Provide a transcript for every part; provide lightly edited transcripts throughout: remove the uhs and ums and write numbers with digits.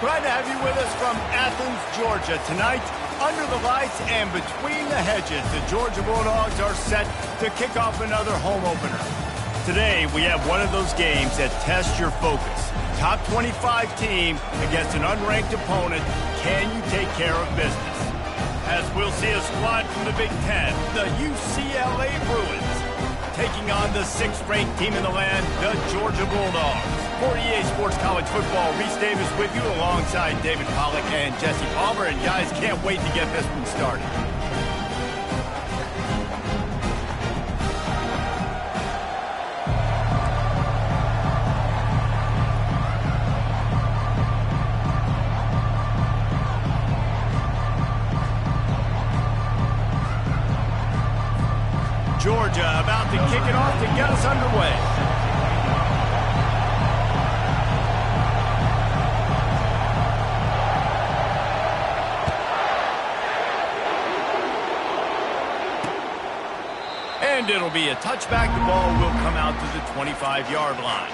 Glad to have you with us from Athens, Georgia. Tonight, under the lights and between the hedges, the Georgia Bulldogs are set to kick off another home opener. Today, we have one of those games that tests your focus. Top 25 team against an unranked opponent. Can you take care of business? As we'll see a squad from the Big Ten, the UCLA Bruins, taking on the 6th-ranked team in the land, the Georgia Bulldogs. For EA Sports College Football, Reese Davis with you alongside David Pollack and Jesse Palmer. And guys, can't wait to get this one started. Georgia about to kick it off to get us underway. And it'll be a touchback. The ball will come out to the 25-yard line.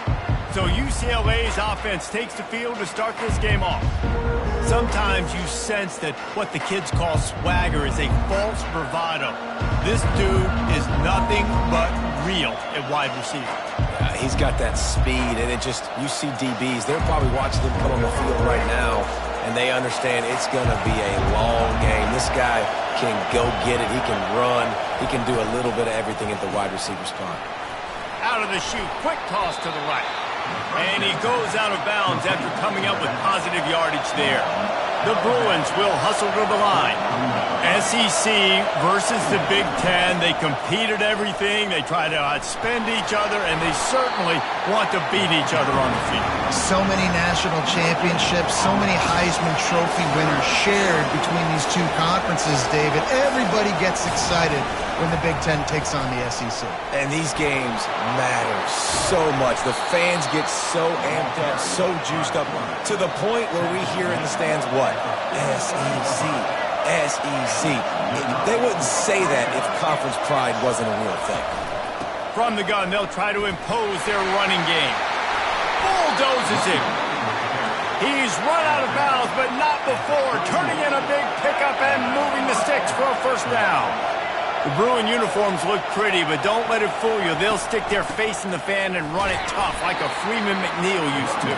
So UCLA's offense takes the field to start this game off. Sometimes you sense that what the kids call swagger is a false bravado. This dude is nothing but real at wide receiver. He's got that speed, and you see DBs, they're probably watching him come on the field right now, and they understand it's going to be a long game. This guy can go get it. He can run. He can do a little bit of everything at the wide receiver spot. Out of the chute, quick toss to the right. And he goes out of bounds after coming up with positive yardage there. The Bruins will hustle to the line. SEC versus the Big Ten. They compete at everything. They try to outspend each other, and they certainly want to beat each other on the field. So many national championships, so many Heisman Trophy winners shared between these two conferences, David. Everybody gets excited when the Big Ten takes on the SEC. And these games matter so much. The fans get so amped up, so juiced up, to the point where we hear in the stands, what? SEC. SEC. They wouldn't say that if conference pride wasn't a real thing. From the gun, they'll try to impose their running game. Bulldozes him. He's run out of bounds, but not before. Turning in a big pickup and moving the sticks for a first down. The Bruin uniforms look pretty, but don't let it fool you. They'll stick their face in the fan and run it tough like a Freeman McNeil used to.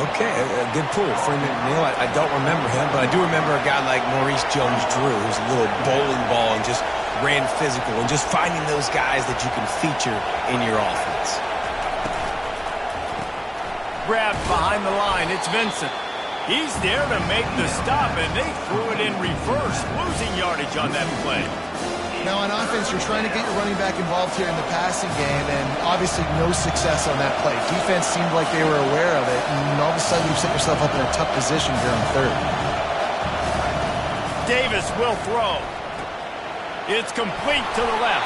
Okay, a good pull. Freeman McNeil, I don't remember him, but I do remember a guy like Maurice Jones-Drew, who's a little bowling ball and just ran physical, and just finding those guys that you can feature in your offense. Grabbed behind the line, it's Vincent. He's there to make the stop, and they threw it in reverse, losing yardage on that play. Now, on offense, you're trying to get your running back involved here in the passing game, and obviously no success on that play. Defense seemed like they were aware of it, and all of a sudden you set yourself up in a tough position here on third. Davis will throw. It's complete to the left.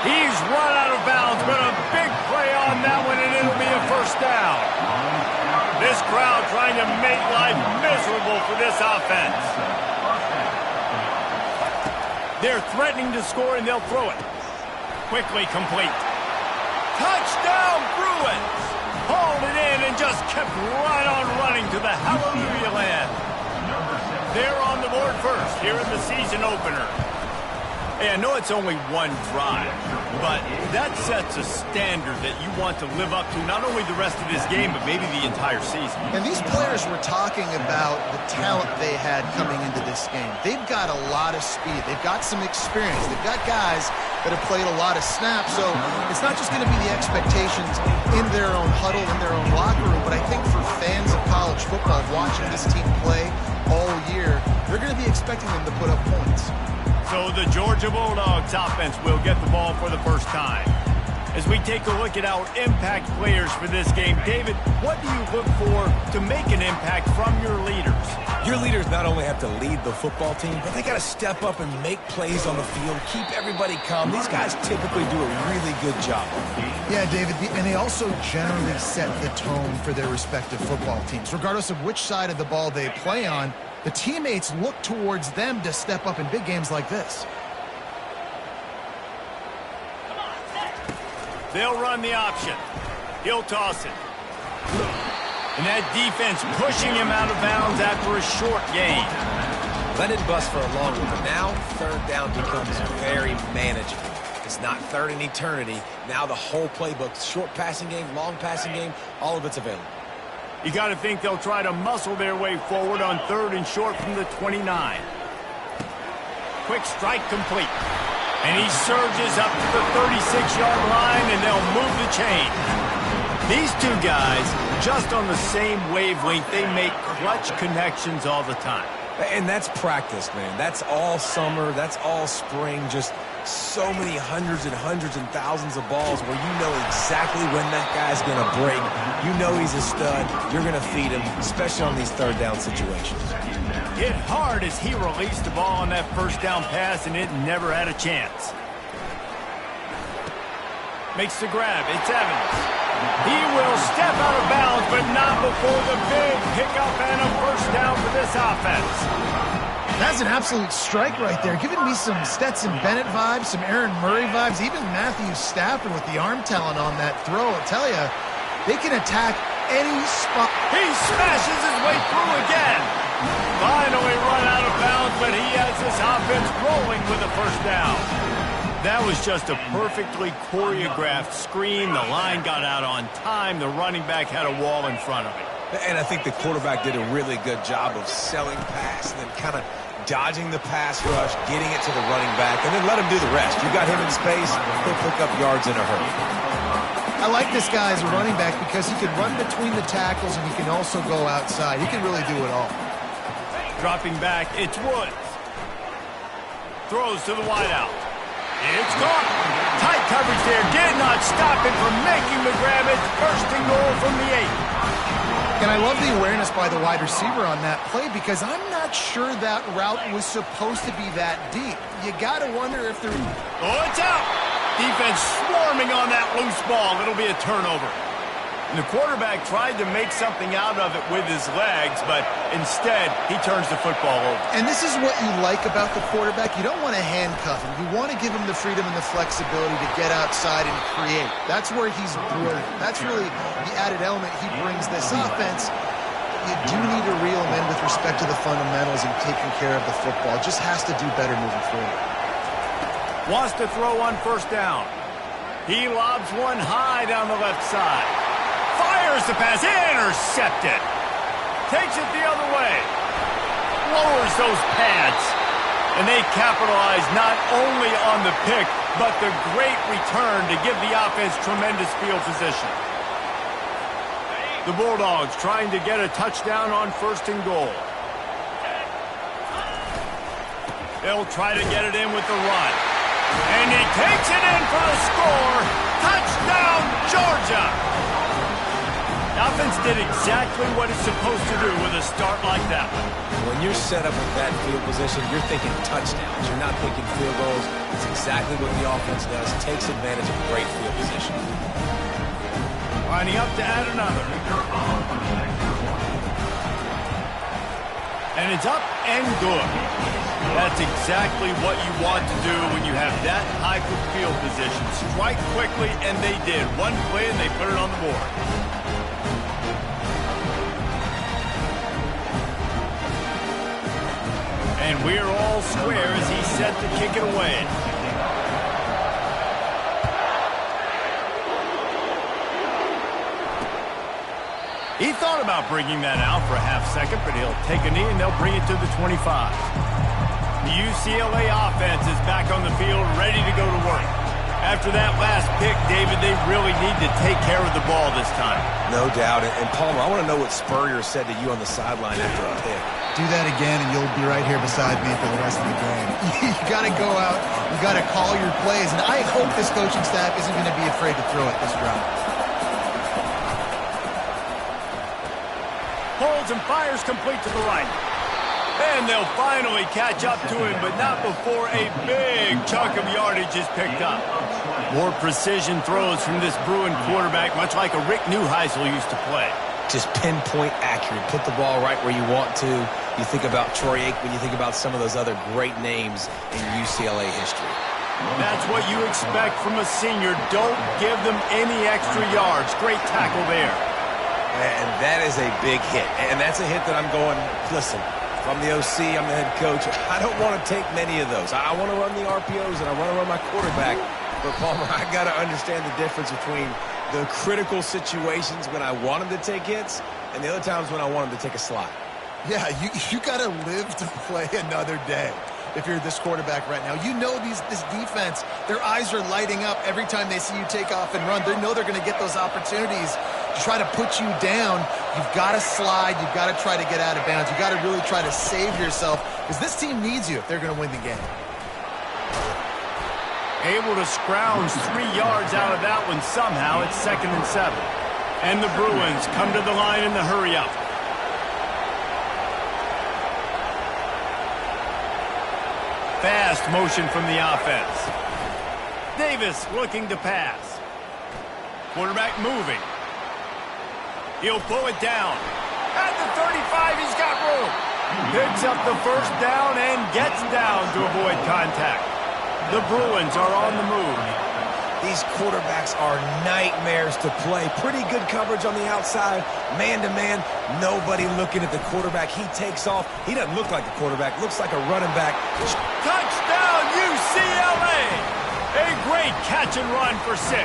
He's run out of bounds, but a big play on that one, and it'll be a first down. This crowd trying to make life miserable for this offense. They're threatening to score, and they'll throw it. Quickly complete. Touchdown, Bruins! Hauled it in and just kept right on running to the hallelujah land. They're on the board first here in the season opener. Hey, I know it's only one drive, but that sets a standard that you want to live up to not only the rest of this game, but maybe the entire season. And these players were talking about the talent they had coming into this game. They've got a lot of speed. They've got some experience. They've got guys that have played a lot of snaps, so it's not just going to be the expectations in their own huddle, in their own locker room, but I think for fans of college football watching this team play all year, they're going to be expecting them to put up points. So the Georgia Bulldogs offense will get the ball for the first time. As we take a look at our impact players for this game, David, what do you look for to make an impact from your leaders? Your leaders not only have to lead the football team, but they got to step up and make plays on the field, keep everybody calm. These guys typically do a really good job. Yeah, David, and they also generally set the tone for their respective football teams. Regardless of which side of the ball they play on, the teammates look towards them to step up in big games like this. They'll run the option. He'll toss it. And that defense pushing him out of bounds after a short gain. That didn't bust for a long one, but now third down becomes very manageable. It's not third in eternity. Now the whole playbook, short passing game, long passing game, all of it's available. You got to think they'll try to muscle their way forward on third and short from the 29. Quick strike complete. And he surges up to the 36-yard line, and they'll move the chain. These two guys, just on the same wavelength, they make clutch connections all the time. And that's practice, man. That's all summer. That's all spring. Just so many hundreds and thousands of balls where you know exactly when that guy's going to break. You know he's a stud. You're going to feed him, especially on these third down situations. Hit hard as he released the ball on that first down pass, and it never had a chance. Makes the grab. It's Evans. He will step out of bounds, but not before the big pickup and a first down for this offense. That's an absolute strike right there, giving me some Stetson Bennett vibes, some Aaron Murray vibes, even Matthew Stafford with the arm talent on that throw. I'll tell you, they can attack any spot. He smashes his way through again. Finally run out of bounds, but he has this offense rolling with a first down. That was just a perfectly choreographed screen. The line got out on time. The running back had a wall in front of him. And I think the quarterback did a really good job of selling pass and then kind of dodging the pass rush, getting it to the running back, and then let him do the rest. You got him in space, he'll pick up yards in a hurry. I like this guy as a running back because he can run between the tackles and he can also go outside. He can really do it all. Dropping back, it's Woods. Throws to the wideout. It's gone. Tight coverage there. Did not stop him from making the grab. It's first and goal from the 8. And I love the awareness by the wide receiver on that play because I'm not sure that route was supposed to be that deep. You got to wonder if they're... Oh, it's out. Defense swarming on that loose ball. It'll be a turnover. And the quarterback tried to make something out of it with his legs, but instead, he turns the football over. And this is what you like about the quarterback. You don't want to handcuff him. You want to give him the freedom and the flexibility to get outside and create. That's where he's brilliant. That's really the added element he brings this offense. You do need to reel him in with respect to the fundamentals and taking care of the football. Just has to do better moving forward. Wants to throw on first down. He lobs one high down the left side. Fires the pass, intercepted. Takes it the other way. Lowers those pads. And they capitalize not only on the pick, but the great return to give the offense tremendous field position. The Bulldogs trying to get a touchdown on first and goal. They'll try to get it in with the run. And he takes it in for the score. Touchdown, Georgia! The offense did exactly what it's supposed to do with a start like that one. When you're set up with that field position, you're thinking touchdowns. You're not thinking field goals. It's exactly what the offense does. Takes advantage of great field position. Lining up to add another. And it's up and good. That's exactly what you want to do when you have that type of field position. Strike quickly, and they did. One play, and they put it on the board. And we're all square as he's set to kick it away. He thought about bringing that out for a half second, but he'll take a knee and they'll bring it to the 25. The UCLA offense is back on the field, ready to go to work. After that last pick, David, they really need to take care of the ball this time. No doubt. And Palmer, I want to know what Spurrier said to you on the sideline after a pick. Do that again, and you'll be right here beside me for the rest of the game. You got to go out. You got to call your plays. And I hope this coaching staff isn't going to be afraid to throw it this drive. Holds and fires complete to the right. And they'll finally catch up to him, but not before a big chunk of yardage is picked up. More precision throws from this Bruin quarterback, much like a Rick Neuheisel used to play. Just pinpoint accurate. Put the ball right where you want to. You think about Troy Aikman, you think about some of those other great names in UCLA history. That's what you expect from a senior. Don't give them any extra yards. Great tackle there. And that is a big hit. And that's a hit that I'm going, listen, from the OC, I'm the head coach. I don't want to take many of those. I want to run the RPOs, and I want to run my quarterback. But, Palmer, I got to understand the difference between the critical situations when I want him to take hits and the other times when I want him to take a slide. Yeah, you got to live to play another day if you're this quarterback right now. You know this defense, their eyes are lighting up every time they see you take off and run. They know they're going to get those opportunities to try to put you down. You've got to slide. You've got to try to get out of bounds. You've got to really try to save yourself because this team needs you if they're going to win the game. Able to scrounge 3 yards out of that one somehow. It's 2nd and 7. And the Bruins come to the line in the hurry-up. Fast motion from the offense. Davis looking to pass. Quarterback moving. He'll pull it down. At the 35, he's got room. Picks up the first down and gets down to avoid contact. The Bruins are on the move. These quarterbacks are nightmares to play. Pretty good coverage on the outside. Man-to-man, nobody looking at the quarterback. He takes off. He doesn't look like a quarterback. Looks like a running back. Touchdown, UCLA! A great catch and run for 6.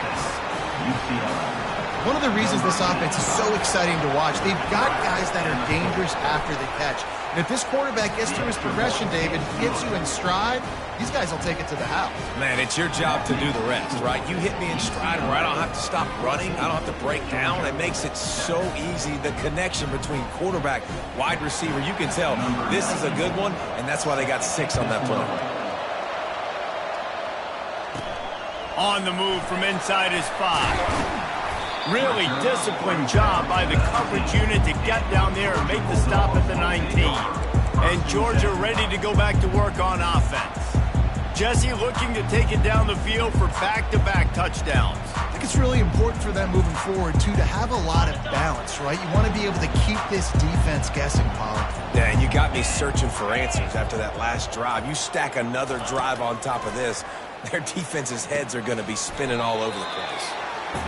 One of the reasons this offense is so exciting to watch, they've got guys that are dangerous after the catch. And if this quarterback gets through his progression, David, gets you in stride, these guys will take it to the house. Man, it's your job to do the rest, right? You hit me in stride where I don't have to stop running. I don't have to break down. It makes it so easy. The connection between quarterback, wide receiver, you can tell this is a good one, and that's why they got 6 on that play. On the move from inside his 5. Really disciplined job by the coverage unit to get down there and make the stop at the 19. And Georgia ready to go back to work on offense. Jesse looking to take it down the field for back-to-back touchdowns. I think it's really important for them moving forward, too, to have a lot of balance, right? You want to be able to keep this defense guessing, Paul. Yeah, and you got me searching for answers after that last drive. You stack another drive on top of this, their defense's heads are going to be spinning all over the place.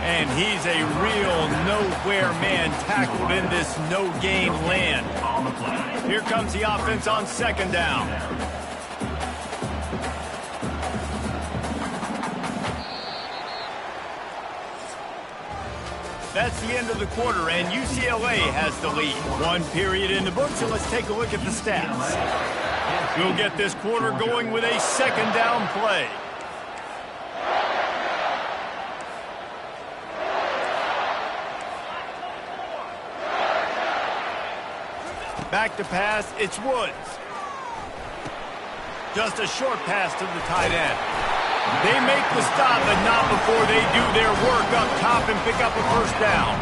And he's a real nowhere man tackled in this no-gain land. Here comes the offense on 2nd down. That's the end of the quarter, and UCLA has the lead. 1 period in the books, so let's take a look at the stats. We'll get this quarter going with a 2nd down play. Back to pass, it's Woods. Just a short pass to the tight end. They make the stop, but not before they do their work up top and pick up a first down.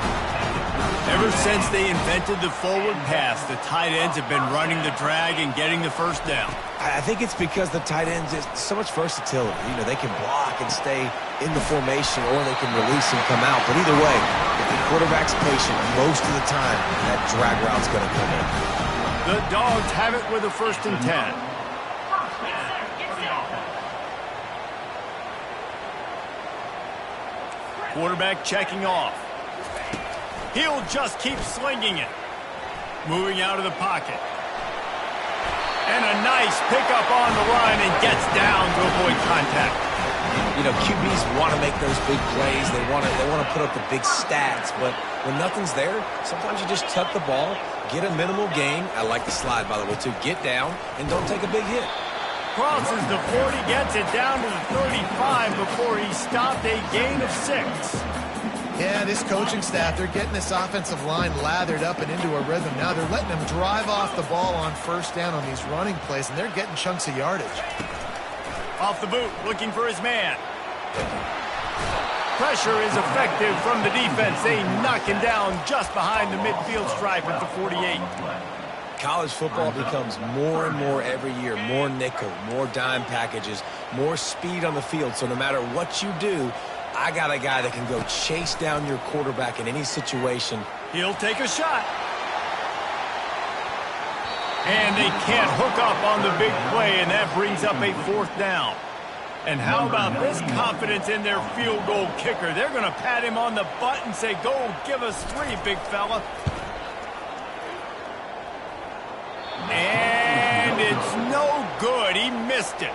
Ever since they invented the forward pass, the tight ends have been running the drag and getting the first down. I think it's because the tight ends is so much versatility. You know, they can block and stay in the formation, or they can release and come out. But either way, if the quarterback's patient, most of the time, that drag route's going to come in. The Dogs have it with a 1st and 10. Quarterback checking off. He'll just keep slinging it. Moving out of the pocket. And a nice pickup on the run and gets down to avoid contact. You know, QBs want to make those big plays. They want to put up the big stats. But when nothing's there, sometimes you just tuck the ball, get a minimal gain. I like the slide, by the way, too. Get down and don't take a big hit. Crosses the 40, gets it down to the 35 before he stopped, a gain of 6. Yeah, this coaching staff, they're getting this offensive line lathered up and into a rhythm. Now they're letting them drive off the ball on 1st down on these running plays, and they're getting chunks of yardage. Off the boot, looking for his man. Pressure is effective from the defense. They knock him down just behind the midfield stripe at the 48. College football becomes more and more every year, more nickel, more dime packages, more speed on the field. So no matter what you do, I got a guy that can go chase down your quarterback in any situation. He'll take a shot. And they can't hook up on the big play, and that brings up a 4th down. And how about this confidence in their field goal kicker? They're going to pat him on the butt and say, go give us 3, big fella. And it's no good. He missed it.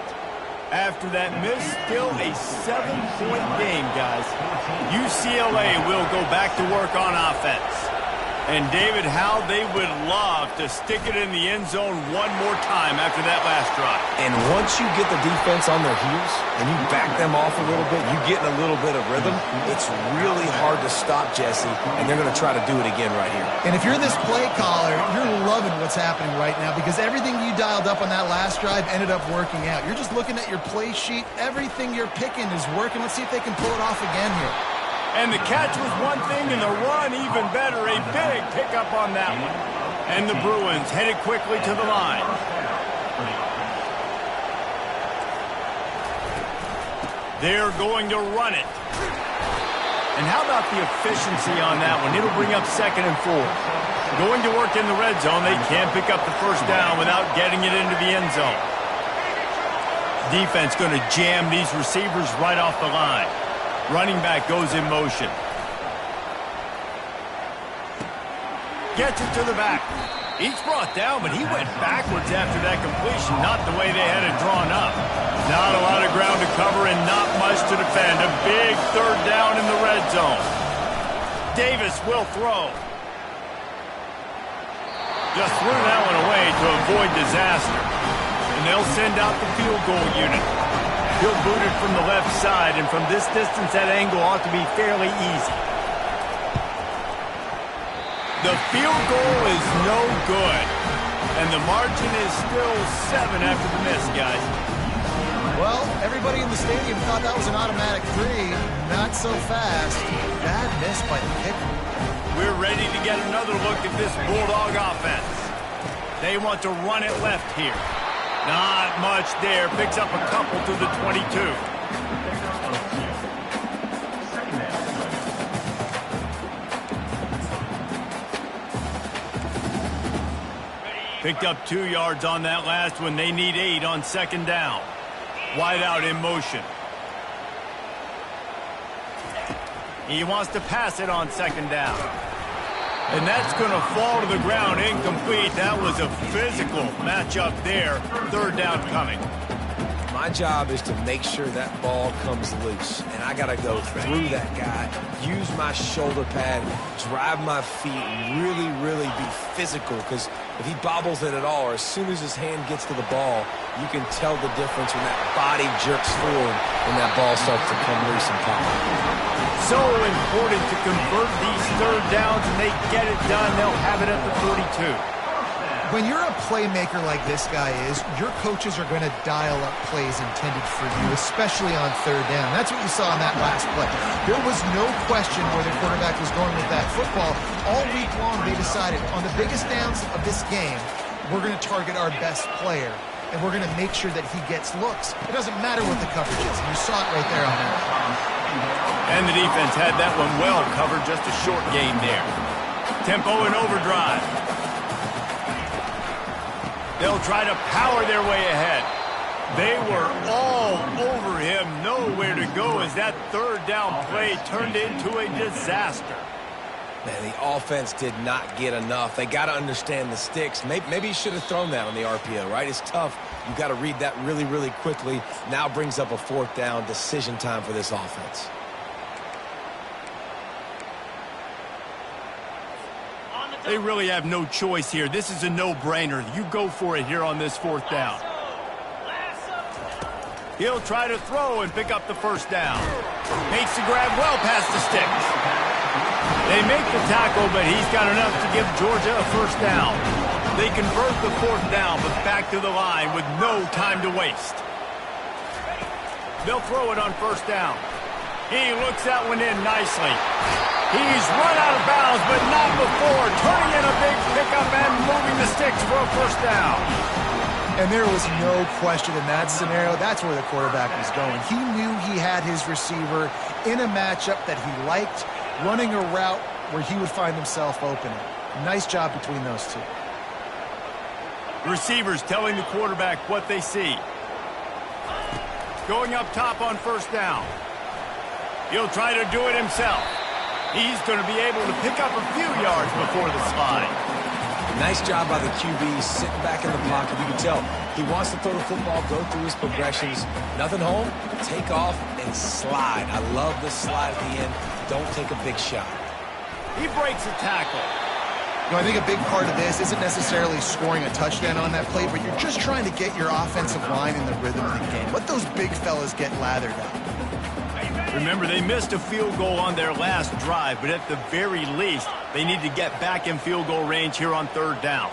After that miss, still a 7-point game, guys. UCLA will go back to work on offense. And, David, how they would love to stick it in the end zone one more time after that last drive. And once you get the defense on their heels and you back them off a little bit, you get in a little bit of rhythm, it's really hard to stop, Jesse, and they're going to try to do it again right here. And if you're this play caller, you're loving what's happening right now because everything you dialed up on that last drive ended up working out. You're just looking at your play sheet. Everything you're picking is working. Let's see if they can pull it off again here. And the catch was one thing, and the run even better. A big pickup on that one. And the Bruins headed quickly to the line. They're going to run it. And how about the efficiency on that one? It'll bring up 2nd and 4. Going to work in the red zone. They can't pick up the first down without getting it into the end zone. Defense going to jam these receivers right off the line. Running back goes in motion. Gets it to the back. He's brought down, but he went backwards after that completion. Not the way they had it drawn up. Not a lot of ground to cover and not much to defend. A big 3rd down in the red zone. Davis will throw. Just threw that one away to avoid disaster. And they'll send out the field goal unit. He'll boot it from the left side, and from this distance, that angle ought to be fairly easy. The field goal is no good, and the margin is still 7 after the miss, guys. Well, everybody in the stadium thought that was an automatic 3. Not so fast. Bad miss by the kicker. We're ready to get another look at this Bulldog offense. They want to run it left here. Not much there. Picks up a couple to the 22. Picked up 2 yards on that last one. They need 8 on 2nd down. Wide out in motion. He wants to pass it on 2nd down. And that's going to fall to the ground incomplete. That was a physical matchup there. 3rd down coming. My job is to make sure that ball comes loose. And I got to go through that guy, use my shoulder pad, drive my feet, really, really be physical. Because if he bobbles it at all, or as soon as his hand gets to the ball, you can tell the difference when that body jerks forward and that ball starts to come loose and pop. So important to convert these 3rd downs, and they get it done. They'll have it at the 42. When you're a playmaker like this guy is, your coaches are going to dial up plays intended for you, especially on 3rd down. That's what you saw in that last play. There was no question where the quarterback was going with that football. All week long, they decided on the biggest downs of this game, we're going to target our best player, and we're going to make sure that he gets looks. It doesn't matter what the coverage is. You saw it right there on that. And the defense had that one well covered, just a short gain there. Tempo and overdrive. They'll try to power their way ahead. They were all over him, nowhere to go as that 3rd down play turned into a disaster. Man, the offense did not get enough. They got to understand the sticks. Maybe you should have thrown that on the RPO, right? It's tough. You got to read that really, really quickly. Now brings up a 4th down decision time for this offense. They really have no choice here. This is a no-brainer. You go for it here on this 4th down. He'll try to throw and pick up the 1st down. Makes the grab well past the sticks. They make the tackle, but he's got enough to give Georgia a 1st down. They convert the 4th down, but back to the line with no time to waste. They'll throw it on 1st down. He looks that one in nicely. He's run out of bounds, but not before. Turning in a big pickup and moving the sticks for a 1st down. And there was no question in that scenario. That's where the quarterback was going. He knew he had his receiver in a matchup that he liked, running a route where he would find himself open. Nice job between those two. Receivers telling the quarterback what they see. Going up top on first down. He'll try to do it himself. He's going to be able to pick up a few yards before the slide. Nice job by the QB sitting back in the pocket. You can tell he wants to throw the football, go through his progressions. Nothing home, take off, and slide. I love the slide at the end. Don't take a big shot. He breaks a tackle. You know, I think a big part of this isn't necessarily scoring a touchdown on that play, but you're just trying to get your offensive line in the rhythm of the game. Let those big fellas get lathered up. Remember, they missed a field goal on their last drive, but at the very least, they need to get back in field goal range here on third down.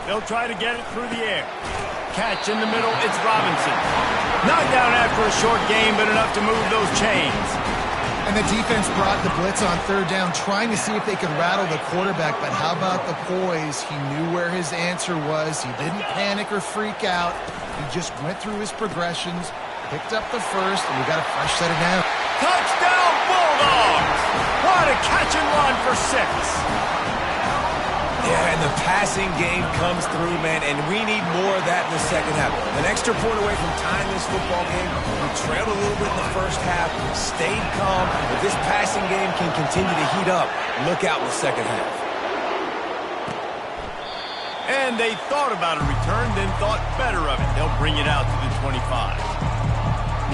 They'll try to get it through the air. Catch in the middle, it's Robinson. Knocked down after a short game, but enough to move those chains. And the defense brought the blitz on third down, trying to see if they could rattle the quarterback. But how about the poise? He knew where his answer was. He didn't panic or freak out. He just went through his progressions, picked up the first, and we got a fresh set of down. Touchdown, Bulldogs! What a catch and run for 6. Yeah, and the passing game comes through, man, and we need more of that in the second half. An extra point away from tying this football game. We trailed a little bit in the first half, stayed calm. If this passing game can continue to heat up, look out in the second half. And they thought about a return, then thought better of it. They'll bring it out to the 25.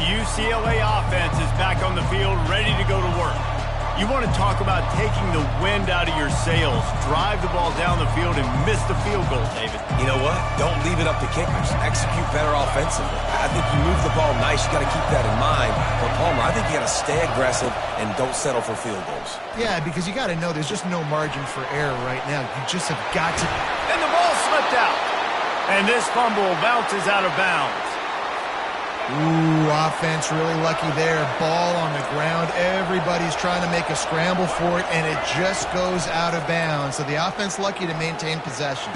The UCLA offense is back on the field, ready to go to work. You want to talk about taking the wind out of your sails. Drive the ball down the field and miss the field goal, David. You know what? Don't leave it up to kickers. Execute better offensively. I think you move the ball nice. You got to keep that in mind. But Palmer, I think you got to stay aggressive and don't settle for field goals. Yeah, because you got to know there's just no margin for error right now. You just have got to. And the ball slipped out. And this fumble bounces out of bounds. Ooh, offense really lucky there. Ball on the ground. Everybody's trying to make a scramble for it, and it just goes out of bounds. So the offense lucky to maintain possession.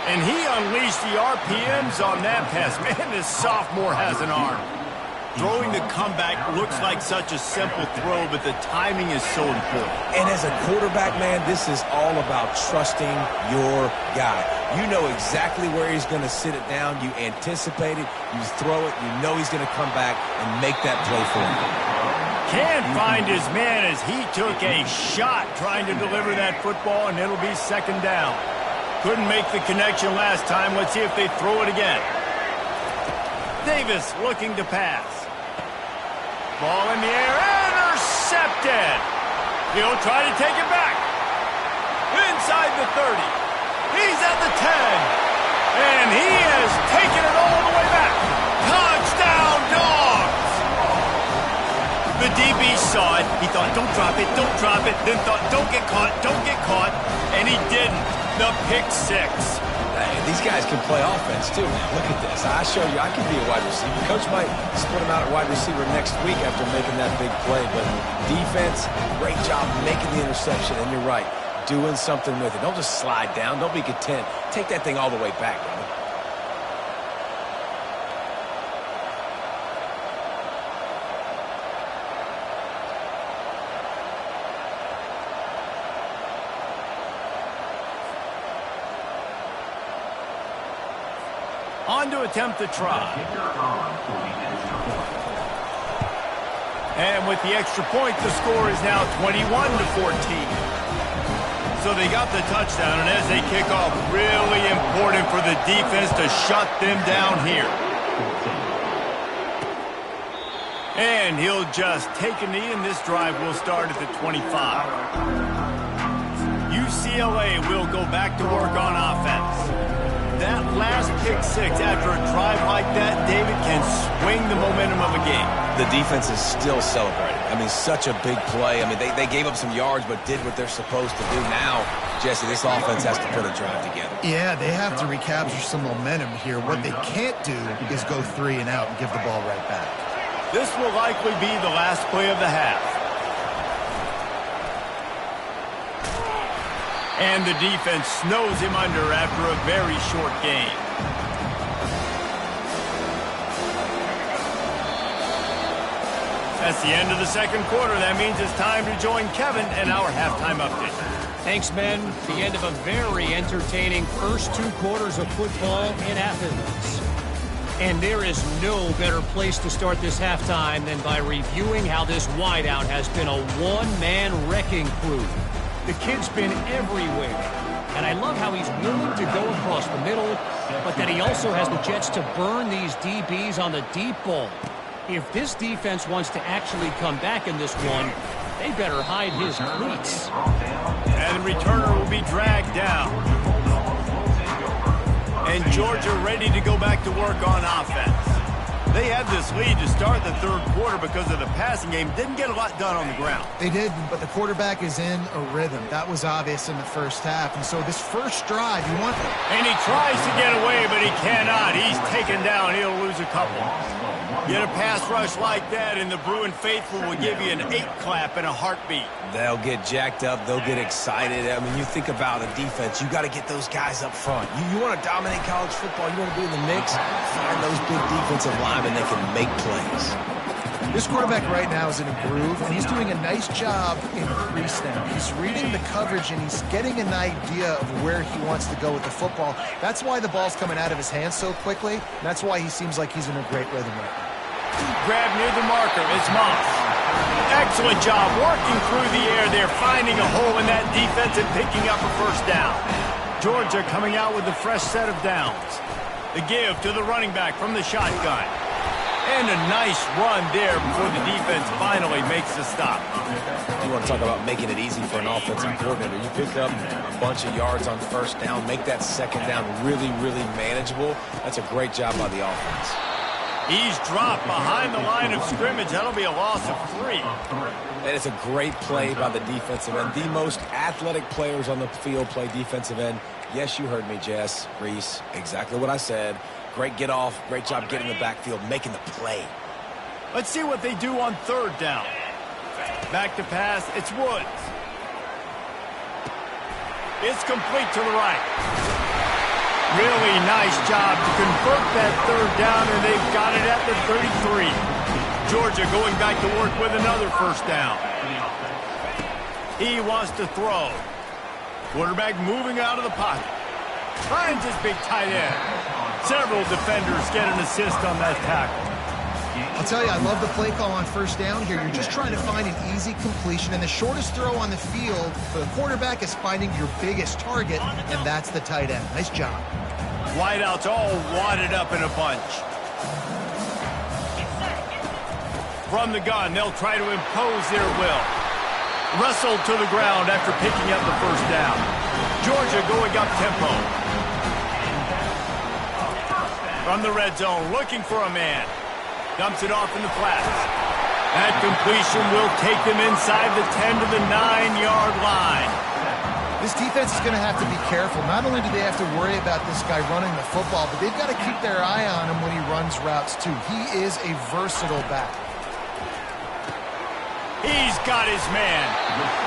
And he unleashed the RPMs on that pass. Man, this sophomore has an arm. Throwing the comeback looks like such a simple throw, but the timing is so important. And as a quarterback, man, this is all about trusting your guy. You know exactly where he's going to sit it down. You anticipate it. You throw it. You know he's going to come back and make that play for you. Can't find his man as he took a shot trying to deliver that football, and it'll be second down. Couldn't make the connection last time. Let's see if they throw it again. Davis looking to pass. Ball in the air, intercepted. He'll try to take it back. Inside the 30. He's at the 10. And he has taken it all the way back. Touchdown, Dogs! The DB saw it. He thought, don't drop it, don't drop it. Then thought, don't get caught, don't get caught. And he didn't. The pick 6. Hey, these guys can play offense, too, man. Look at this. I show you I can be a wide receiver. Coach might split him out at wide receiver next week after making that big play. But defense, great job making the interception. And you're right, doing something with it. Don't just slide down. Don't be content. Take that thing all the way back, brother. On to attempt the try. And with the extra point, the score is now 21-14. So they got the touchdown, and as they kick off, really important for the defense to shut them down here. And he'll just take a knee, and this drive will start at the 25. UCLA will go back to work on offense. That last pick 6 after a drive like that, David, can swing the momentum of a game. The defense is still celebrating. I mean, such a big play. I mean, they gave up some yards but did what they're supposed to do. Now, Jesse, this offense has to put a drive together. Yeah, they have to recapture some momentum here. What they can't do is go 3 and out and give the ball right back. This will likely be the last play of the half. And the defense snows him under after a very short game. That's the end of the second quarter. That means it's time to join Kevin and our halftime update. Thanks, men. The end of a very entertaining first 2 quarters of football in Athens. And there is no better place to start this halftime than by reviewing how this wideout has been a one-man wrecking crew. The kid's been everywhere. And I love how he's willing to go across the middle, but that he also has the jets to burn these DBs on the deep ball. If this defense wants to actually come back in this one, they better hide his cleats. And the returner will be dragged down. And Georgia ready to go back to work on offense. They had this lead to start the third quarter because of the passing game. Didn't get a lot done on the ground. They did, but the quarterback is in a rhythm. That was obvious in the first half. And so this first drive, you want... And he tries to get away, but he cannot. He's taken down. He'll lose a couple. Get a pass rush like that, and the Bruin faithful will give you an 8 clap and a heartbeat. They'll get jacked up. They'll get excited. I mean, you think about a defense. You got to get those guys up front. You want to dominate college football. You want to be in the mix. Find those big defensive linemen that can make plays. This quarterback right now is in a groove, and he's doing a nice job in pre-snap. He's reading the coverage, and he's getting an idea of where he wants to go with the football. That's why the ball's coming out of his hands so quickly. That's why he seems like he's in a great rhythm right now. Grab near the marker. It's Moss. Excellent job working through the air there, finding a hole in that defense and picking up a first down. Georgia coming out with a fresh set of downs. The give to the running back from the shotgun. And a nice run there before the defense finally makes the stop. You want to talk about making it easy for an offensive coordinator. You pick up a bunch of yards on first down, make that second down really, really manageable. That's a great job by the offense. He's dropped behind the line of scrimmage. That'll be a loss of 3. And it's a great play by the defensive end. The most athletic players on the field play defensive end. Yes, you heard me, Jess, Reese. Exactly what I said. Great get off. Great job getting the backfield, making the play. Let's see what they do on third down. Back to pass. It's Woods. It's complete to the right. Really nice job to convert that third down, and they've got it at the 33. Georgia going back to work with another first down. He wants to throw. Quarterback moving out of the pocket. Finds his big tight end. Several defenders get an assist on that tackle. I'll tell you, I love the play call on first down here. You're just trying to find an easy completion, and the shortest throw on the field for the quarterback is finding your biggest target, and that's the tight end. Nice job. Wideouts all wadded up in a bunch. From the gun, they'll try to impose their will. Wrestled to the ground after picking up the first down. Georgia going up tempo. From the red zone, looking for a man. Dumps it off in the flats. That completion will take them inside the 10 to the 9-yard line. This defense is going to have to be careful. Not only do they have to worry about this guy running the football, but they've got to keep their eye on him when he runs routes too. He is a versatile back. He's got his man.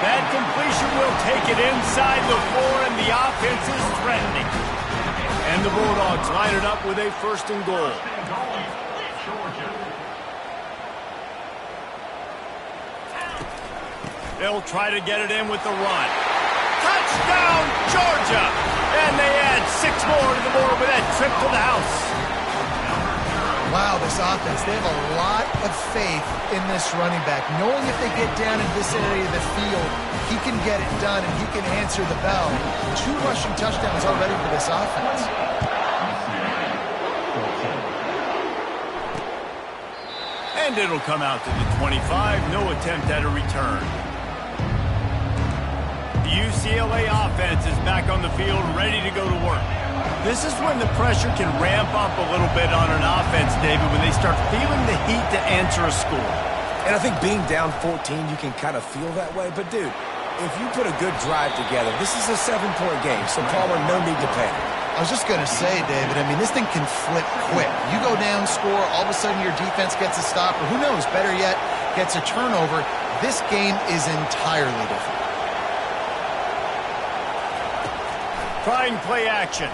That completion will take it inside the 4, and the offense is threatening. And the Bulldogs line it up with a first and goal. They'll try to get it in with the run. Touchdown, Georgia! And they add 6 more to the board with that trip to the house. Wow, this offense, they have a lot of faith in this running back. Knowing if they get down in this area of the field, he can get it done and he can answer the bell. 2 rushing touchdowns already for this offense. And it'll come out to the 25. No attempt at a return. The UCLA offense is back on the field, ready to go to work. This is when the pressure can ramp up a little bit on an offense, David, when they start feeling the heat to answer a score. And I think being down 14, you can kind of feel that way. But, dude, if you put a good drive together, this is a 7-point game, so Palmer, no need to panic. I was just going to say, David, I mean, this thing can flip quick. You go down, score, all of a sudden your defense gets a stop, or who knows, better yet, gets a turnover. This game is entirely different. Trying play action.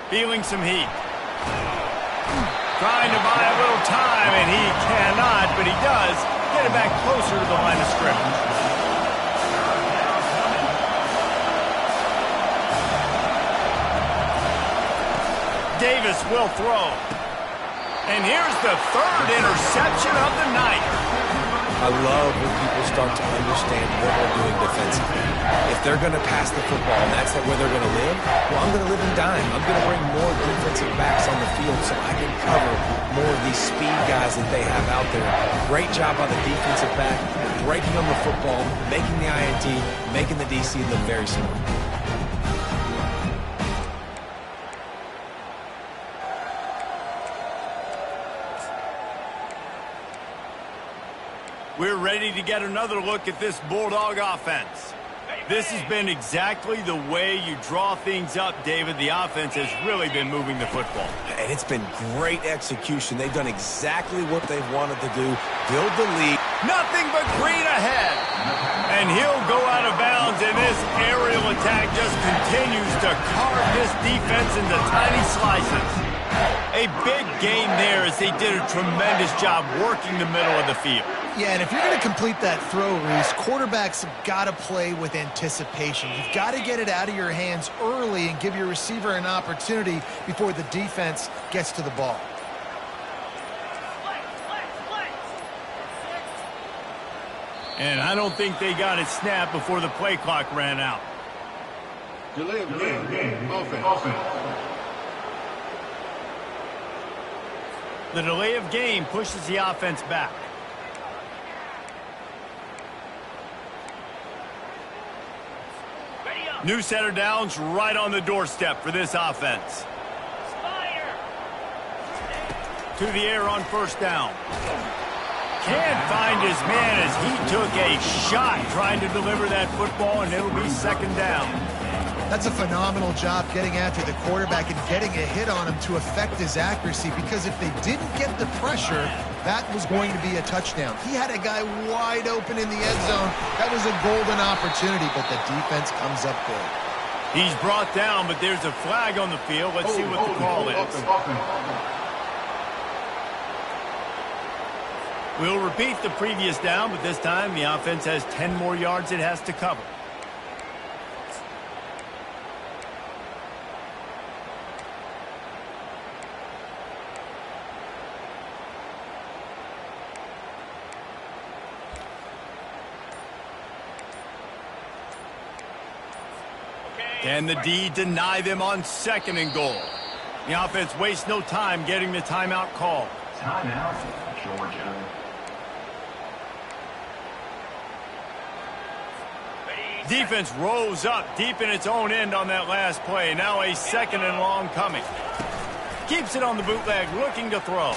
Feeling some heat. Trying to buy a little time, and he cannot, but he does get it back closer to the line of scrimmage. Davis will throw. And here's the third interception of the night. I love when people start to understand what we're doing defensively. If they're going to pass the football and that's where they're going to live, well, I'm going to live and dime. I'm going to bring more defensive backs on the field so I can cover more of these speed guys that they have out there. Great job by the defensive back, breaking on the football, making the INT, making the DC look very smart. We're ready to get another look at this Bulldog offense. This has been exactly the way you draw things up, David. The offense has really been moving the football. And it's been great execution. They've done exactly what they've wanted to do, build the lead. Nothing but green ahead. And he'll go out of bounds, and this aerial attack just continues to carve this defense into tiny slices. A big gain there as they did a tremendous job working the middle of the field. Yeah, and if you're going to complete that throw, Reese, quarterbacks have got to play with anticipation. You've got to get it out of your hands early and give your receiver an opportunity before the defense gets to the ball. And I don't think they got it snapped before the play clock ran out. Delay of game, offense. The delay of game pushes the offense back. New set of downs right on the doorstep for this offense. To the air on first down. Can't find his man as he took a shot trying to deliver that football, and it'll be second down. That's a phenomenal job getting after the quarterback and getting a hit on him to affect his accuracy, because if they didn't get the pressure, that was going to be a touchdown. He had a guy wide open in the end zone. That was a golden opportunity, but the defense comes up big. He's brought down, but there's a flag on the field. Let's see what the call is. We'll repeat the previous down, but this time the offense has 10 more yards it has to cover. Can the D deny them on second and goal? The offense wastes no time getting the timeout called. Timeout, Georgia. Defense rose up deep in its own end on that last play. Now a second and long coming. Keeps it on the bootleg, looking to throw.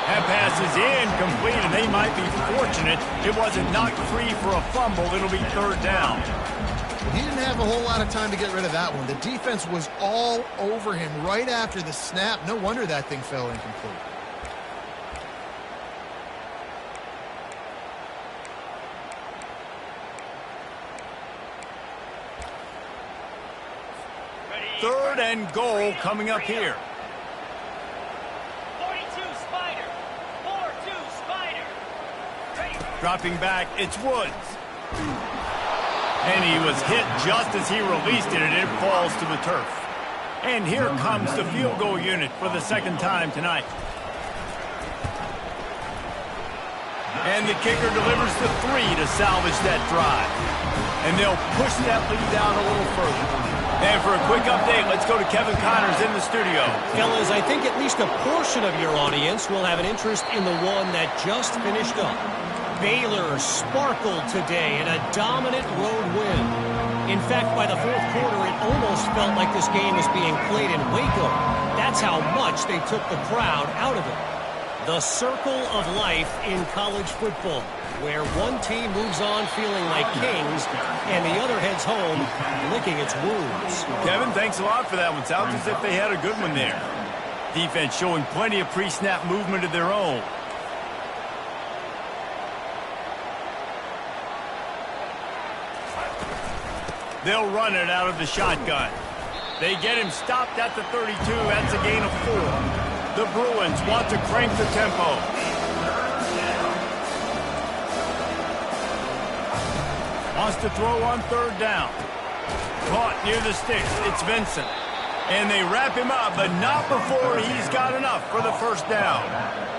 That pass is incomplete, and they might be fortunate it wasn't knocked free for a fumble. It'll be third down. He didn't have a whole lot of time to get rid of that one. The defense was all over him right after the snap. No wonder that thing fell incomplete. Third and goal coming up here. 42 Spider. 4-2 Spider. Dropping back, it's Woods. And he was hit just as he released it, and it falls to the turf. And here comes the field goal unit for the second time tonight. And the kicker delivers the 3 to salvage that drive. And they'll push that lead down a little further. And for a quick update, let's go to Kevin Connors in the studio. Fellas, I think at least a portion of your audience will have an interest in the one that just finished up. Baylor sparkled today in a dominant road win. In fact, by the fourth quarter, it almost felt like this game was being played in Waco. That's how much they took the crowd out of it. The circle of life in college football, where one team moves on feeling like kings and the other heads home licking its wounds. Kevin, thanks a lot for that one. Sounds as if they had a good one there. Defense showing plenty of pre-snap movement of their own. They'll run it out of the shotgun. They get him stopped at the 32. That's a gain of 4. The Bruins want to crank the tempo. Wants to throw on third down. Caught near the sticks. It's Vincent. And they wrap him up, but not before he's got enough for the first down.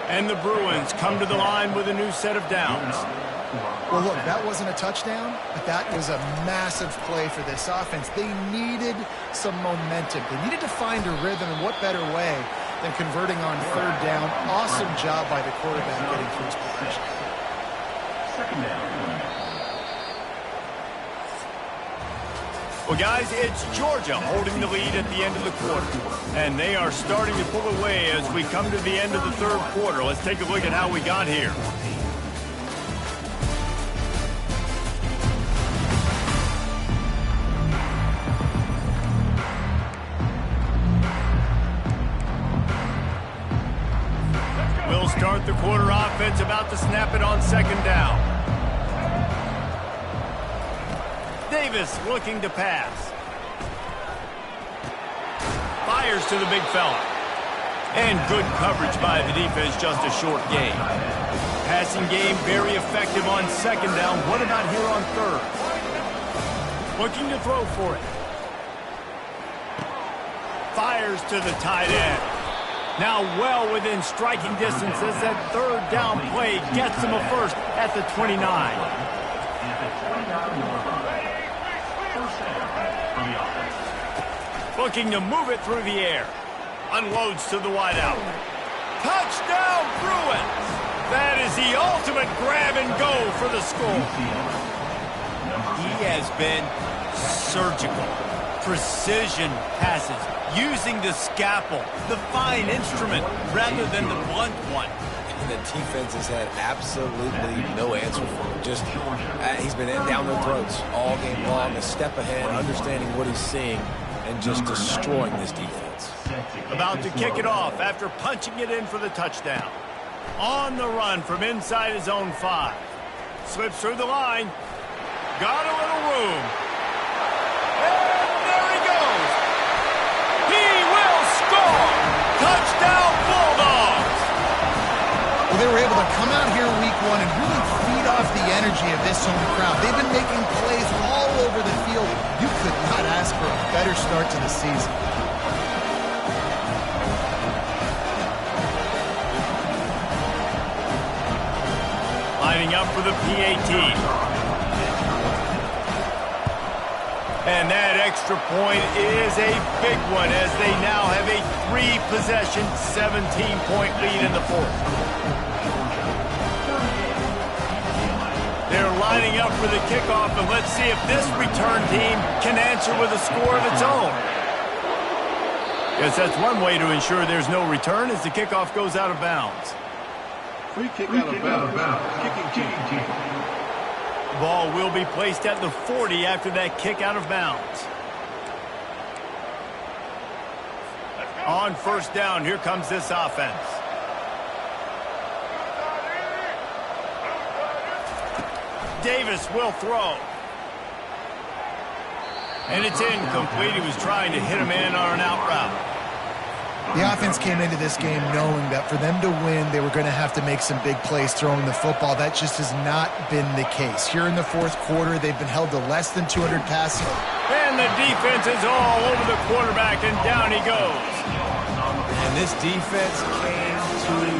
And the Bruins come to the line with a new set of downs. Well, look, that wasn't a touchdown, but that was a massive play for this offense. They needed some momentum. They needed to find a rhythm, and what better way than converting on third down. Awesome job by the quarterback getting through his progression. Second down. Well, guys, it's Georgia holding the lead at the end of the quarter. And they are starting to pull away as we come to the end of the third quarter. Let's take a look at how we got here. We'll start the quarter offense about to snap it on second down. Davis looking to pass. Fires to the big fella. And good coverage by the defense, just a short gain. Passing game very effective on second down. What about here on third? Looking to throw for it. Fires to the tight end. Now well within striking distance as that third down play gets him a first at the 29. Looking to move it through the air. Unloads to the wideout. Touchdown, Bruins! That is the ultimate grab and go for the score. He has been surgical. Precision passes. Using the scalpel, the fine instrument, rather than the blunt one. And the defense has had absolutely no answer for him. Just, he's been down their throats all game long, a step ahead, understanding what he's seeing, and just destroying this defense. About to kick it off after punching it in for the touchdown. On the run from inside his own 5. Slips through the line. Got a little room. And there he goes. He will score. Touchdown, Bulldogs. Well, they were able to come out here week one and really feed off the energy of this home crowd. They've been making plays all over the field. You could not ask for a better start to the season. Lining up for the PAT. And that extra point is a big one as they now have a 3-possession, 17-point lead in the fourth. They're lining up for the kickoff, and let's see if this return team can answer with a score of its own. Guess that's one way to ensure there's no return as the kickoff goes out of bounds. Free kick out of bounds. Kicking team. Ball will be placed at the 40 after that kick out of bounds. On first down, here comes this offense. Davis will throw. And it's incomplete. He was trying to hit a man on an out route. The offense came into this game knowing that for them to win, they were going to have to make some big plays throwing the football. That just has not been the case. Here in the fourth quarter, they've been held to less than 200 passing. And the defense is all over the quarterback, and down he goes. And this defense came to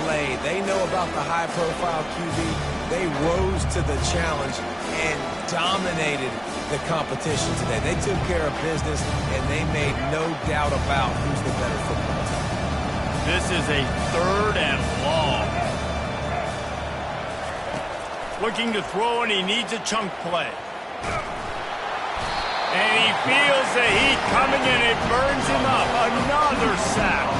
play. They know about the high-profile QB. They rose to the challenge and dominated the competition today. They took care of business, and they made no doubt about who's the better football team. This is a third and long. Looking to throw, and he needs a chunk play. And he feels the heat coming, and it burns him up. Another sack.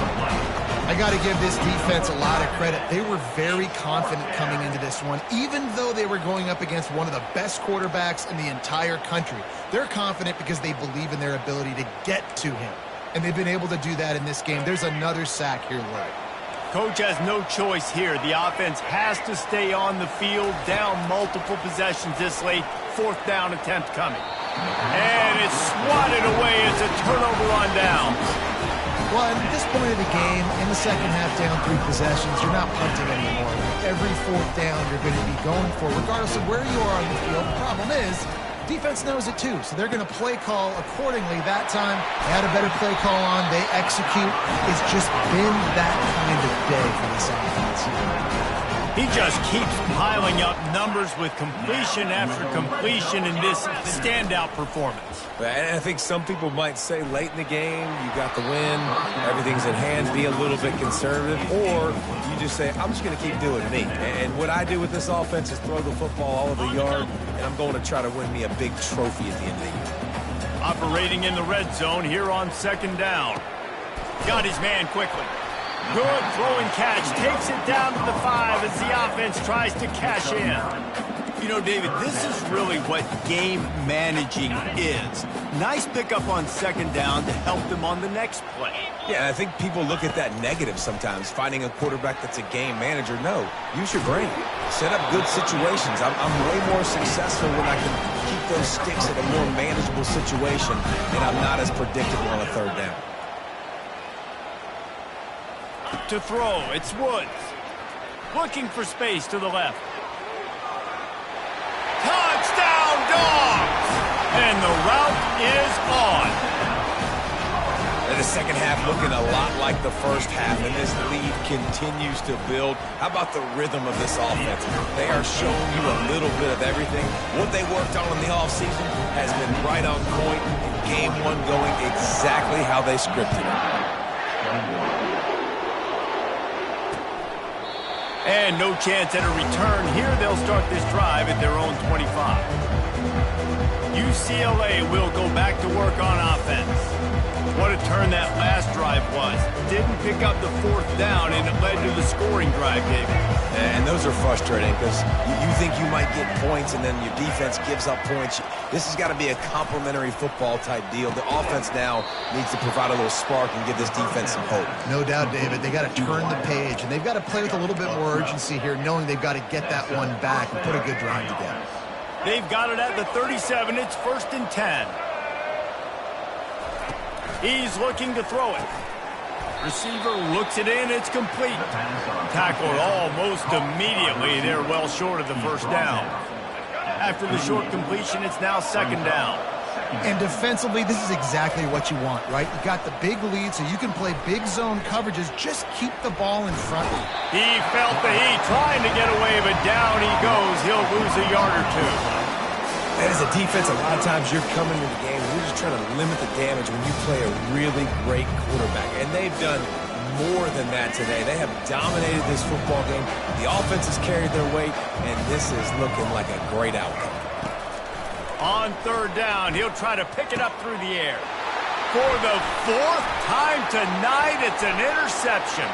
I got to give this defense a lot of credit. They were very confident coming into this one, even though they were going up against one of the best quarterbacks in the entire country. They're confident because they believe in their ability to get to him, and they've been able to do that in this game. There's another sack here late. Coach has no choice here. The offense has to stay on the field, down multiple possessions this late. Fourth down attempt coming. And it's swatted away. It's a turnover on downs. Well, at this point of the game, in the second half down 3 possessions, you're not punting anymore. Every fourth down you're going to be going for, regardless of where you are on the field. The problem is, Defense knows it too, so they're going to play call accordingly that time. They had a better play call on. They execute. It's just been that kind of day for this offense. He just keeps piling up numbers with completion after completion in this standout performance. And I think some people might say late in the game, you got the win, everything's at hand, be a little bit conservative, or you just say, I'm just going to keep doing me. And what I do with this offense is throw the football all over the yard, and I'm going to try to win me a big trophy at the end of the year. Operating in the red zone here on 2nd down. Got his man quickly. Good throwing catch. Takes it down to the 5 as the offense tries to cash in. You know, David, this is really what game managing is. Nice pickup on 2nd down to help them on the next play. Yeah, I think people look at that negative sometimes, finding a quarterback that's a game manager. No, use your brain. Set up good situations. I'm way more successful when I can keep those sticks in a more manageable situation, and I'm not as predictable on a 3rd down. To throw, it's Woods. Looking for space to the left. Touchdown, Dogs! And the route is on. And the second half looking a lot like the first half, and this lead continues to build. How about the rhythm of this offense? They are showing you a little bit of everything. What they worked on in the offseason has been right on point, and game 1 going exactly how they scripted it. And no chance at a return here. They'll start this drive at their own 25. UCLA will go back to work on offense. What a turn that last drive was. Didn't pick up the 4th down, and it led to the scoring drive, David. And those are frustrating because you think you might get points, and then your defense gives up points. This has got to be a complementary football type deal. The offense now needs to provide a little spark and give this defense some hope. No doubt, David. They got to turn the page, and they've got to play with a little bit more urgency here, knowing they've got to get that one back and put a good drive together. They've got it at the 37. It's 1st and 10. He's looking to throw it. Receiver looks it in. It's complete. Tackled almost immediately. They're well short of the 1st down. After the short completion, it's now 2nd down. And defensively, this is exactly what you want, right? You got the big lead, so you can play big zone coverages. Just keep the ball in front of you. He felt the heat, trying to get away, but down he goes. He'll lose a yard or 2. And as a defense, a lot of times you're coming into the game and you're just trying to limit the damage when you play a really great quarterback. And they've done more than that today. They have dominated this football game. The offense has carried their weight, and this is looking like a great outcome. On 3rd down, he'll try to pick it up through the air. For the 4th time tonight, it's an interception.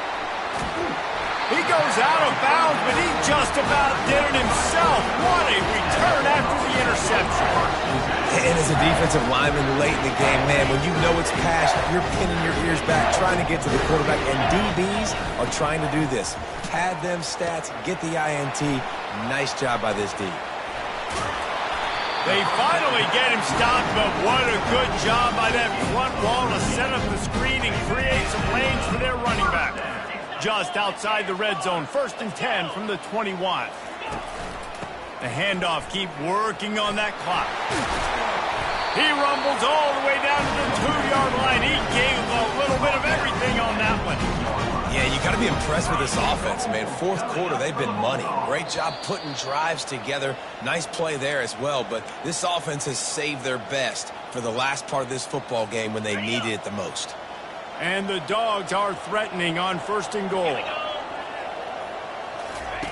He goes out of bounds, but he just about did it himself. What a return after the interception. And as a defensive lineman late in the game, man, when you know it's passed, you're pinning your ears back, trying to get to the quarterback, and DBs are trying to do this. Pad them stats, get the INT. Nice job by this D. They finally get him stopped, but what a good job by that front wall to set up the screen and create some lanes for their running back. Just outside the red zone, 1st and 10 from the 21. The handoff, keep working on that clock. He rumbles all the way down to the 2-yard line. He gave a little bit of everything on that one. Yeah, you got to be impressed with this offense, man. 4th quarter, they've been money. Great job putting drives together. Nice play there as well, but this offense has saved their best for the last part of this football game when they needed it the most. And the Dogs are threatening on 1st and goal.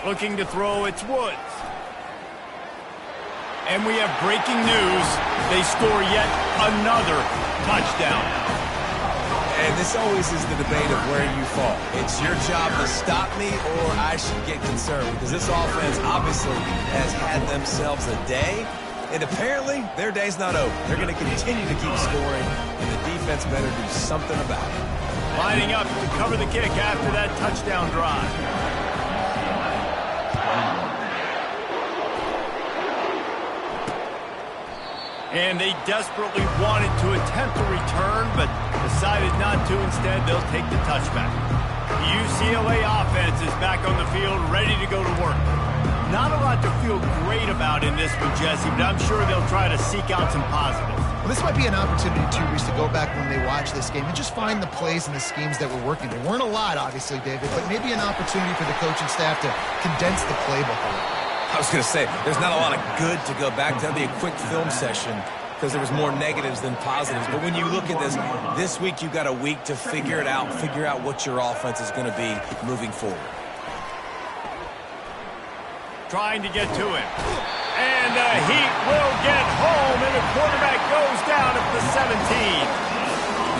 Looking to throw, it's Woods. And we have breaking news. They score yet another touchdown. And this always is the debate of where you fall. It's your job to stop me or I should get concerned, because this offense obviously has had themselves a day, and apparently their day's not over. They're going to continue to keep scoring, and the defense better do something about it. Lining up to cover the kick after that touchdown drive. And they desperately wanted to attempt a return, but decided not to. Instead, they'll take the touchback. The UCLA offense is back on the field, ready to go to work. Not a lot to feel great about in this one, Jesse, but I'm sure they'll try to seek out some positives. Well, this might be an opportunity, too, Reese, to go back when they watch this game and just find the plays and the schemes that were working. There weren't a lot, obviously, David, but maybe an opportunity for the coaching staff to condense the playbook a little. I was going to say, there's not a lot of good to go back to. That'd be a quick film session because there was more negatives than positives. But when you look at this week, you've got a week to figure it out, figure out what your offense is going to be moving forward. Trying to get to him. And the Heat will get home, and the quarterback goes down at the 17.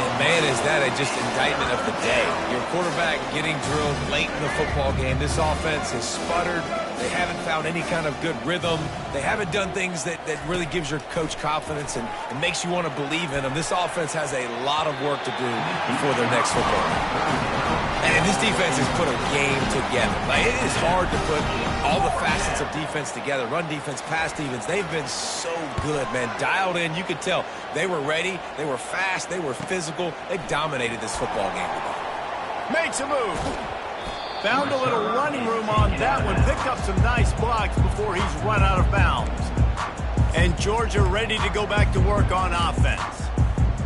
And man, is that just indictment of the day. Your quarterback getting drilled late in the football game. This offense has sputtered. They haven't found any kind of good rhythm. They haven't done things that really gives your coach confidence and makes you want to believe in them. This offense has a lot of work to do before their next football game. And this defense has put a game together. Like, it is hard to put all the facets of defense together. Run defense, pass defense. They've been so good, man. Dialed in. You could tell they were ready. They were fast. They were physical. They dominated this football game today. Makes a move. Found a little running room on that one. Picked up some nice blocks before he's run out of bounds. And Georgia ready to go back to work on offense.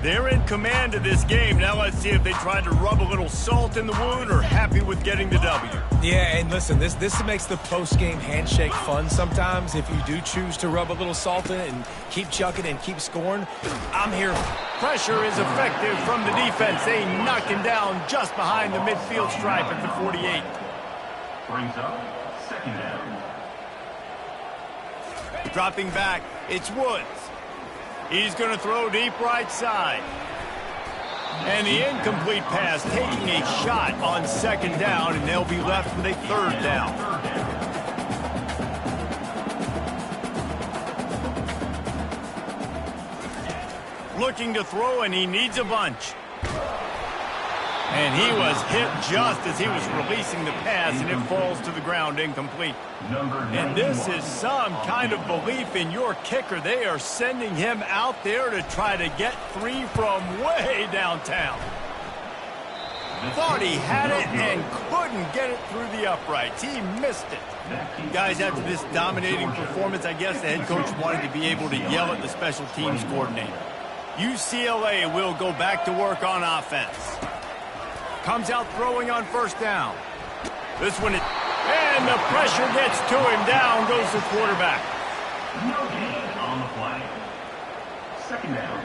They're in command of this game. Now let's see if they try to rub a little salt in the wound or happy with getting the W. Yeah, and listen, this makes the post-game handshake fun sometimes. If you do choose to rub a little salt in it and keep chucking and keep scoring, I'm here. Pressure is effective from the defense. They knock him down just behind the midfield stripe at the 48. Brings up second down. Dropping back, it's Woods. He's going to throw deep right side. And the incomplete pass taking a shot on second down, and they'll be left with a third down. Looking to throw, and he needs a bunch. And he was hit just as he was releasing the pass, and it falls to the ground incomplete. And this is some kind of belief in your kicker. They are sending him out there to try to get three from way downtown. Thought he had it and couldn't get it through the uprights. He missed it. Guys, after this dominating performance, I guess the head coach wanted to be able to yell at the special teams coordinator. UCLA will go back to work on offense. Comes out throwing on first down. This one, and the pressure gets to him. Down goes the quarterback. No gain on the play. Second down.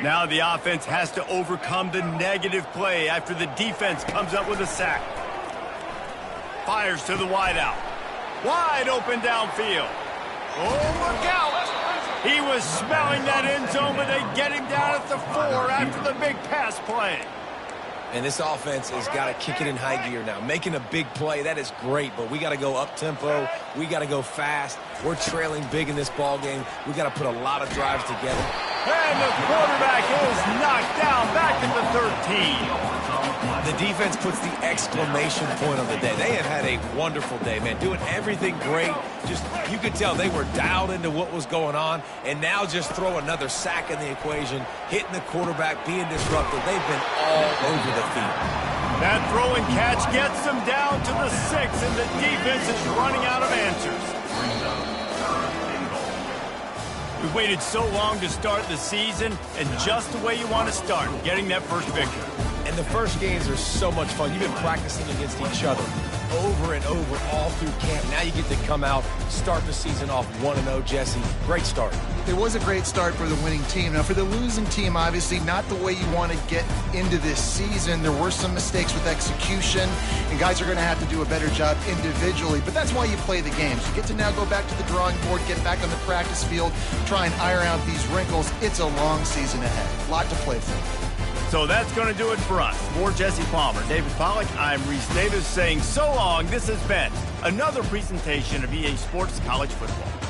Now the offense has to overcome the negative play after the defense comes up with a sack. Fires to the wideout. Wide open downfield. Oh, look out! He was smelling that end zone, but they get him down at the 4 after the big pass play. And this offense has got to kick it in high gear now. Making a big play, that is great, but we got to go up-tempo. We got to go fast. We're trailing big in this ball game. We got to put a lot of drives together. And the quarterback is knocked down back at the 13. The defense puts the exclamation point on the day. They have had a wonderful day, man. Doing everything great. Just, you could tell they were dialed into what was going on. And now just throw another sack in the equation, hitting the quarterback, being disruptive. They've been all over the field. That throw and catch gets them down to the 6, and the defense is running out of answers. We've waited so long to start the season, and just the way you want to start, getting that first victory. And the first games are so much fun. You've been practicing against each other over and over all through camp. Now you get to come out, start the season off 1-0, Jesse. Great start. It was a great start for the winning team. Now, for the losing team, obviously not the way you want to get into this season. There were some mistakes with execution, and guys are going to have to do a better job individually. But that's why you play the games. You get to now go back to the drawing board, get back on the practice field, try and iron out these wrinkles. It's a long season ahead. A lot to play for. So that's going to do it for us. For Jesse Palmer, David Pollack, I'm Reese Davis saying so long. This has been another presentation of EA Sports College Football.